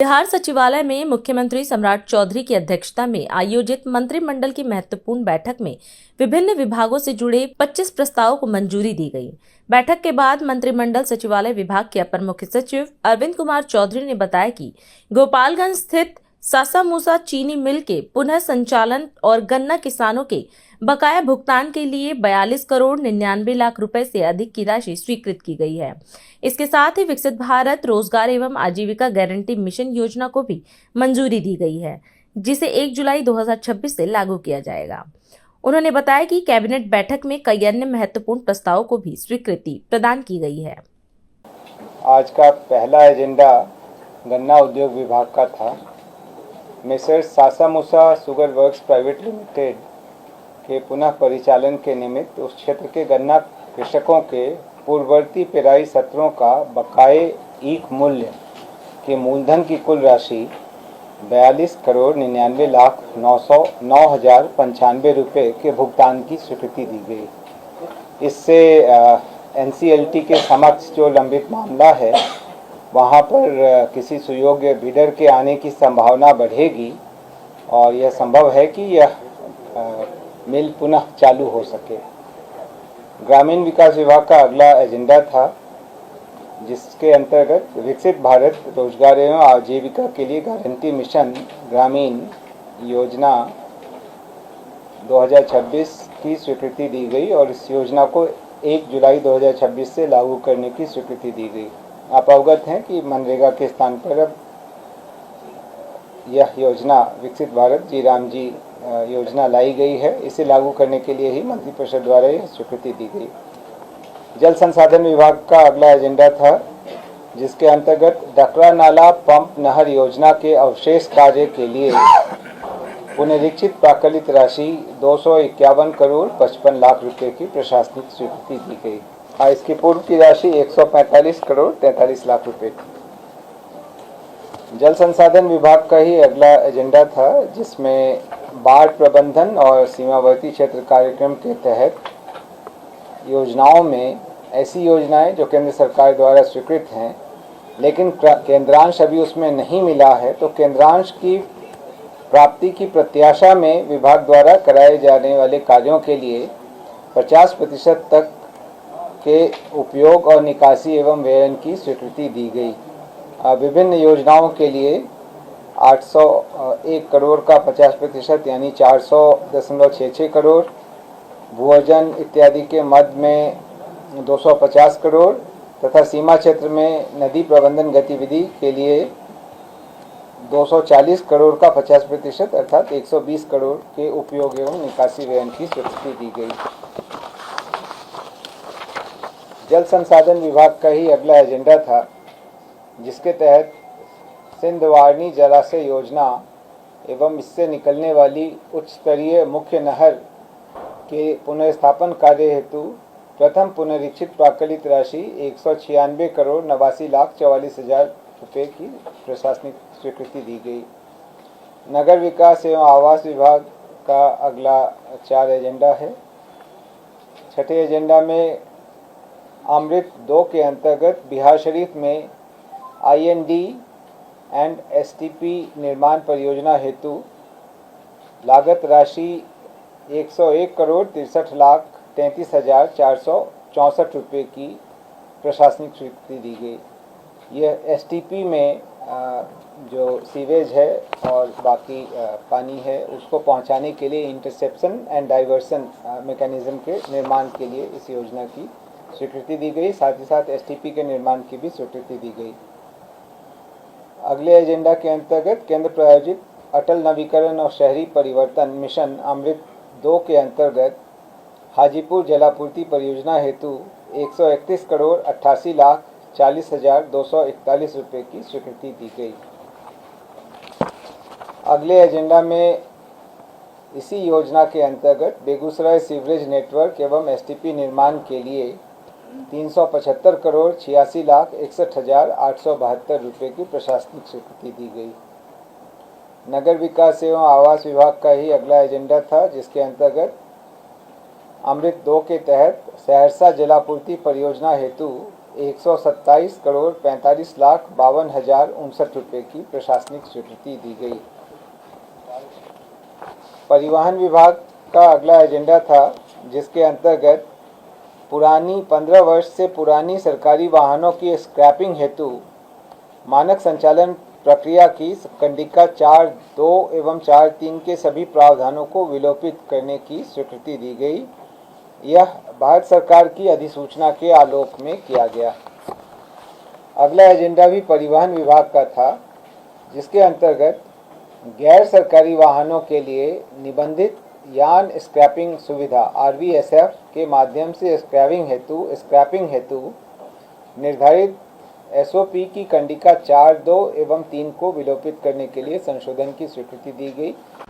बिहार सचिवालय में मुख्यमंत्री सम्राट चौधरी की अध्यक्षता में आयोजित मंत्रिमंडल की महत्वपूर्ण बैठक में विभिन्न विभागों से जुड़े 25 प्रस्तावों को मंजूरी दी गई। बैठक के बाद मंत्रिमंडल सचिवालय विभाग के अपर मुख्य सचिव अरविंद कुमार चौधरी ने बताया कि गोपालगंज स्थित सासामूसा चीनी मिल के पुनः संचालन और गन्ना किसानों के बकाया भुगतान के लिए 42 करोड़ 99 लाख रुपए से अधिक की राशि स्वीकृत की गई है। इसके साथ ही विकसित भारत रोजगार एवं आजीविका गारंटी मिशन योजना को भी मंजूरी दी गई है, जिसे 1 जुलाई 2026 से लागू किया जाएगा। उन्होंने बताया कि कैबिनेट बैठक में कई अन्य महत्वपूर्ण प्रस्तावों को भी स्वीकृति प्रदान की गई है। आज का पहला एजेंडा गन्ना उद्योग विभाग का था। Mrs Sasamusa sugar works private limited के पुनः परिचालन के निमित्त उस क्षेत्र के गन्ना कृषकों के पूर्ववर्ती पेराई सत्रों का बकाये ईक मूल्य के मूलधन की कुल राशि 42 करोड़ 99 लाख 9,095 रुपये के भुगतान की स्वीकृति दी गई। इससे NCLT के समक्ष जो लंबित मामला है वहाँ पर किसी सुयोग्य बिडर के आने की संभावना बढ़ेगी और यह संभव है कि यह मिल पुनः चालू हो सके। ग्रामीण विकास विभाग का अगला एजेंडा था, जिसके अंतर्गत विकसित भारत रोजगार एवं आजीविका के लिए गारंटी मिशन ग्रामीण योजना 2026 की स्वीकृति दी गई और इस योजना को 1 जुलाई 2026 से लागू करने की स्वीकृति दी गई। आप अवगत हैं कि मनरेगा के स्थान पर अब यह योजना विकसित भारत जी राम जी योजना लाई गई है। इसे लागू करने के लिए ही मंत्रिपरिषद द्वारा यह स्वीकृति दी गई। जल संसाधन विभाग का अगला एजेंडा था, जिसके अंतर्गत डकरा नाला पंप नहर योजना के अवशेष कार्य के लिए पुनरीक्षित प्राकलित राशि 251 करोड़ 55 लाख रुपए की प्रशासनिक स्वीकृति दी गई। इसकी पूर्व की राशि 145 करोड़ 43 लाख रुपए थी। जल संसाधन विभाग का ही अगला एजेंडा था, जिसमें बाढ़ प्रबंधन और सीमावर्ती क्षेत्र कार्यक्रम के तहत योजनाओं में ऐसी योजनाएं जो केंद्र सरकार द्वारा स्वीकृत हैं लेकिन केंद्रांश अभी उसमें नहीं मिला है, तो केंद्रांश की प्राप्ति की प्रत्याशा में विभाग द्वारा कराए जाने वाले कार्यों के लिए 50% तक के उपयोग और निकासी एवं व्ययन की स्वीकृति दी गई। विभिन्न योजनाओं के लिए 801 करोड़ का 50% यानी 400.66 करोड़, भूअर्जन इत्यादि के मद में 250 करोड़ तथा सीमा क्षेत्र में नदी प्रबंधन गतिविधि के लिए 240 करोड़ का 50% अर्थात 120 करोड़ के उपयोग एवं निकासी व्ययन की स्वीकृति दी गई। जल संसाधन विभाग का ही अगला एजेंडा था, जिसके तहत सिंधवारनी जलाशय योजना एवं इससे निकलने वाली उच्च स्तरीय मुख्य नहर के पुनर्स्थापन कार्य हेतु प्रथम पुनरीक्षित प्राकलित राशि 196 करोड़ 89 लाख 44 हजार रुपये की प्रशासनिक स्वीकृति दी गई। नगर विकास एवं आवास विभाग का अगला 4 एजेंडा है। छठे एजेंडा में अमृत 2 के अंतर्गत बिहार शरीफ में IND एंड STP निर्माण परियोजना हेतु लागत राशि 101 करोड़ 63 लाख 33 हजार 464 रुपये की प्रशासनिक स्वीकृति दी गई। यह STP में जो सीवेज है और बाकी पानी है उसको पहुंचाने के लिए इंटरसेप्शन एंड डाइवर्सन मैकेनिज्म के निर्माण के लिए इस योजना की स्वीकृति दी गई। साथ ही साथ STP के निर्माण की भी स्वीकृति दी गई। अगले एजेंडा के अंतर्गत केंद्र प्रायोजित अटल नवीकरण और शहरी परिवर्तन मिशन अमृत 2 के अंतर्गत हाजीपुर जलापूर्ति परियोजना हेतु 131 करोड़ 88 लाख 40 हजार 241 रुपये की स्वीकृति दी गई। अगले एजेंडा में इसी योजना के अंतर्गत बेगूसराय सीवरेज नेटवर्क एवं STP निर्माण के लिए 375 करोड़ 86 लाख 61 हजार 872 रुपये की प्रशासनिक स्वीकृति दी गई। नगर विकास एवं आवास विभाग का ही अगला एजेंडा था, जिसके अंतर्गत अमृत 2 के तहत सहरसा जलापूर्ति परियोजना हेतु 127,45,52,59 रुपये की प्रशासनिक स्वीकृति दी गई। परिवहन विभाग का अगला एजेंडा था, जिसके अंतर्गत पुरानी 15 वर्ष से पुरानी सरकारी वाहनों की स्क्रैपिंग हेतु मानक संचालन प्रक्रिया की कंडिका 4.2 एवं 4.3 के सभी प्रावधानों को विलोपित करने की स्वीकृति दी गई। यह भारत सरकार की अधिसूचना के आलोक में किया गया। अगला एजेंडा भी परिवहन विभाग का था, जिसके अंतर्गत गैर सरकारी वाहनों के लिए निबंधित यान स्क्रैपिंग सुविधा RVSF के माध्यम से स्क्रैपिंग हेतु निर्धारित SOP की कंडिका 4.2 एवं 3 को विलोपित करने के लिए संशोधन की स्वीकृति दी गई।